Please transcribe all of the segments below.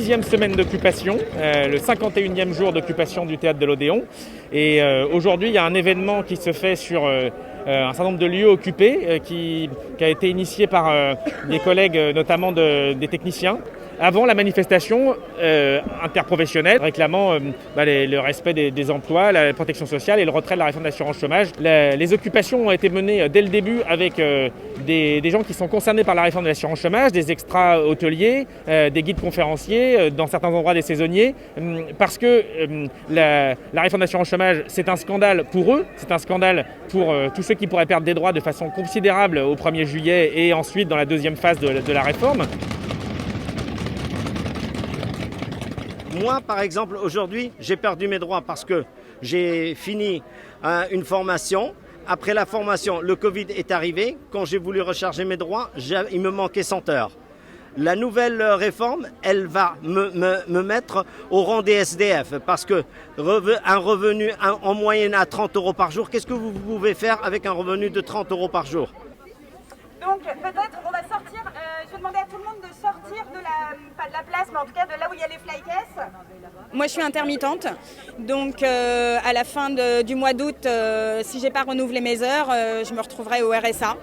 6e semaine d'occupation, le 51e jour d'occupation du théâtre de l'Odéon. Et aujourd'hui, il y a un événement qui se fait sur un certain nombre de lieux occupés qui a été initié par des collègues, notamment des techniciens, avant la manifestation interprofessionnelle réclamant le respect des emplois, la protection sociale et le retrait de la réforme de l'assurance chômage. Les occupations ont été menées dès le début avec des gens qui sont concernés par la réforme de l'assurance chômage, des extras hôteliers, des guides conférenciers, dans certains endroits des saisonniers, parce que la réforme de l'assurance chômage, c'est un scandale pour eux, c'est un scandale pour tous ceux qui pourraient perdre des droits de façon considérable au 1er juillet et ensuite dans la deuxième phase de la réforme. Moi, par exemple, aujourd'hui, j'ai perdu mes droits parce que j'ai fini une formation. Après la formation, le Covid est arrivé. Quand j'ai voulu recharger mes droits, il me manquait 100 heures. La nouvelle réforme, elle va me mettre au rang des SDF parce que un revenu en moyenne à 30 € par jour, qu'est-ce que vous pouvez faire avec un revenu de 30 € par jour ? Donc peut-être on va sortir, je vais demander à tout le monde de sortir pas de la place, mais en tout cas de là où il y a les flycases. Moi je suis intermittente, donc à la fin du mois d'août, si j'ai pas renouvelé mes heures, je me retrouverai au RSA.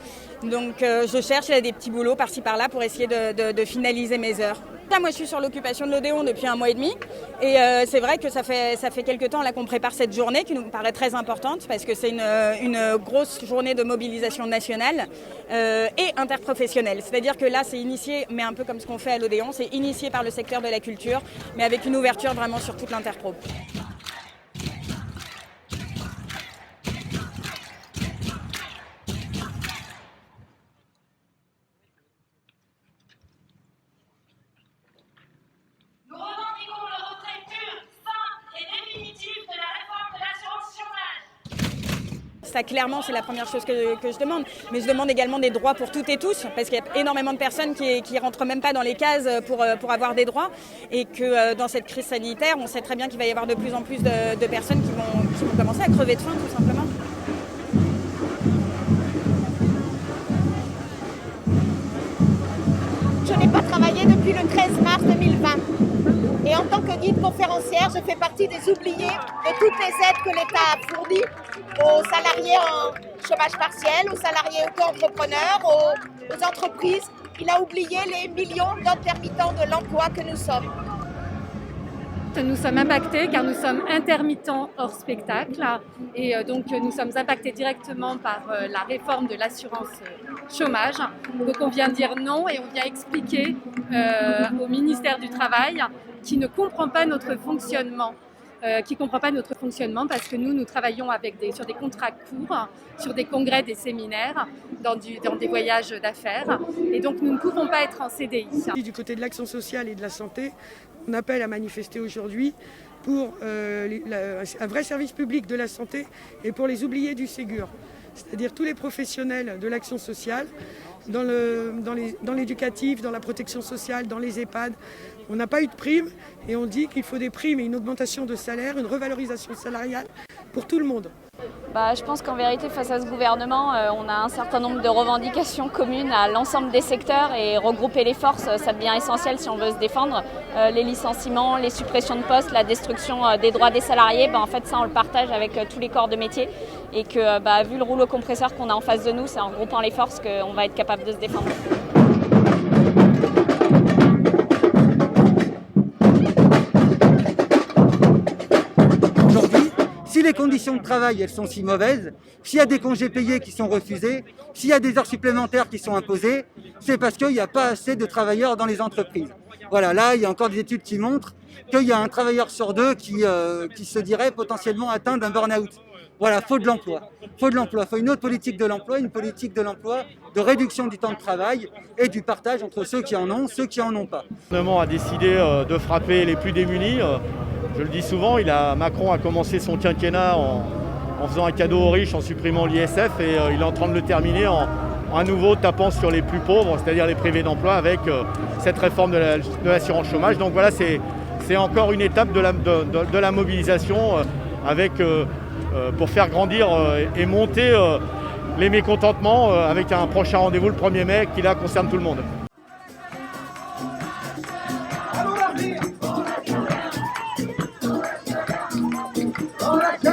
Donc je cherche des petits boulots par-ci par-là pour essayer de finaliser mes heures. Là, moi je suis sur l'occupation de l'Odéon depuis 1 mois et demi et c'est vrai que ça fait quelques temps là, qu'on prépare cette journée qui nous paraît très importante parce que c'est une grosse journée de mobilisation nationale et interprofessionnelle. C'est-à-dire que là c'est initié, mais un peu comme ce qu'on fait à l'Odéon, c'est initié par le secteur de la culture mais avec une ouverture vraiment sur toute l'interpro. Ça, clairement, c'est la première chose que je demande. Mais je demande également des droits pour toutes et tous, parce qu'il y a énormément de personnes qui rentrent même pas dans les cases pour avoir des droits. Et que dans cette crise sanitaire, on sait très bien qu'il va y avoir de plus en plus de personnes qui vont commencer à crever de faim, tout simplement. Je n'ai pas travaillé depuis le 13 mars 2020. Et en tant que guide conférencière, je fais partie des oubliés de toutes les aides que l'État a fournies aux salariés en chômage partiel, aux salariés auto-entrepreneurs, aux entreprises. Il a oublié les millions d'intermittents de l'emploi que nous sommes. Nous sommes impactés car nous sommes intermittents hors spectacle et donc nous sommes impactés directement par la réforme de l'assurance chômage. Donc on vient dire non et on vient expliquer au ministère du Travail qui ne comprend pas notre fonctionnement. Parce que nous travaillons sur des contrats courts, sur des congrès, des séminaires, dans des voyages d'affaires. Et donc nous ne pouvons pas être en CDI. Du côté de l'action sociale et de la santé, on appelle à manifester aujourd'hui pour un vrai service public de la santé et pour les oubliés du Ségur. C'est-à-dire tous les professionnels de l'action sociale, dans l'éducatif, dans la protection sociale, dans les EHPAD. On n'a pas eu de primes et on dit qu'il faut des primes et une augmentation de salaire, une revalorisation salariale pour tout le monde. Je pense qu'en vérité, face à ce gouvernement, on a un certain nombre de revendications communes à l'ensemble des secteurs et regrouper les forces, ça devient essentiel si on veut se défendre. Les licenciements, les suppressions de postes, la destruction des droits des salariés, en fait ça on le partage avec tous les corps de métier et que vu le rouleau compresseur qu'on a en face de nous, c'est en regroupant les forces qu'on va être capable de se défendre. Si les conditions de travail elles sont si mauvaises, s'il y a des congés payés qui sont refusés, s'il y a des heures supplémentaires qui sont imposées, c'est parce qu'il n'y a pas assez de travailleurs dans les entreprises. Voilà, là, il y a encore des études qui montrent qu'il y a un travailleur sur 2 qui se dirait potentiellement atteint d'un burn-out. Voilà, faut de l'emploi. Faut une autre politique de l'emploi, une politique de l'emploi, de réduction du temps de travail et du partage entre ceux qui en ont, ceux qui en ont pas. Le gouvernement a décidé de frapper les plus démunis. Je le dis souvent, Macron a commencé son quinquennat en faisant un cadeau aux riches, en supprimant l'ISF et il est en train de le terminer en à nouveau tapant sur les plus pauvres, c'est-à-dire les privés d'emploi avec cette réforme de l'assurance chômage. Donc voilà, c'est encore une étape de la mobilisation pour faire grandir et monter les mécontentements avec un prochain rendez-vous le 1er mai qui là concerne tout le monde. Allons, On a